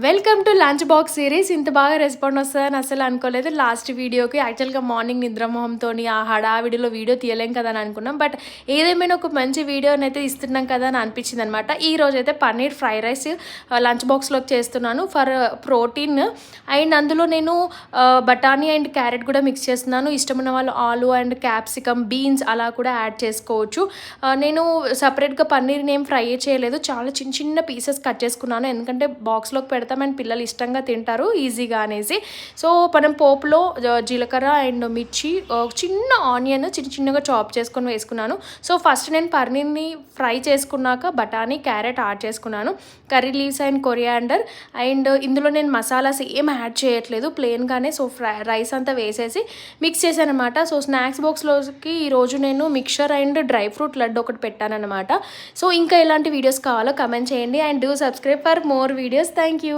Welcome to lunch box series. ఇంత బాగా respond వస్తుందని అసలు అనుకోలేదు. లాస్ట్ వీడియోకి యాక్చువల్గా మార్నింగ్ నిద్రమోహంతో ఆ హడావిడిలో వీడియో తీయలేం కదా అని అనుకున్నాం. బట్ ఏదేమైనా ఒక మంచి వీడియోని అయితే ఇస్తున్నాం కదా అని అనిపించింది అనమాట. ఈ రోజు అయితే పన్నీర్ ఫ్రైడ్ రైస్ లంచ్ బాక్స్లోకి చేస్తున్నాను ఫర్ ప్రోటీన్. అండ్ అందులో నేను బఠానీ అండ్ క్యారెట్ కూడా మిక్స్ చేస్తున్నాను. ఇష్టమైన వాళ్ళు ఆలు అండ్ క్యాప్సికమ్ బీన్స్ అలా కూడా యాడ్ చేసుకోవచ్చు. నేను సపరేట్గా పన్నీర్ని ఏం ఫ్రై చేయలేదు, చాలా చిన్న చిన్న పీసెస్ కట్ చేసుకున్నాను. ఎందుకంటే బాక్స్లోకి పెడతామని పిల్లలు ఇష్టంగా తింటారు ఈజీగా అనేసి. సో మనం పోపులో జీలకర్ర అండ్ మిర్చి, చిన్న ఆనియన్ చిన్న చిన్నగా చాప్ చేసుకొని వేసుకున్నాను. సో ఫస్ట్ నేను పన్నీర్ని ఫ్రై చేసుకున్నాక బఠానీ క్యారెట్ యాడ్ చేసుకున్నాను, curry leaves and coriander. And ఇందులో నేను మసాలాస్ ఏం యాడ్ చేయట్లేదు, ప్లెయిన్గానే. సో రైస్ అంతా వేసేసి మిక్స్ చేశాను అనమాట. సో స్నాక్స్ బాక్స్లోకి ఈరోజు నేను mixture and dry fruit laddu ఒకటి పెట్టానమాట. సో ఇంకా ఎలాంటి వీడియోస్ కావాలో కమెంట్ చేయండి and do subscribe for more videos. Thank you.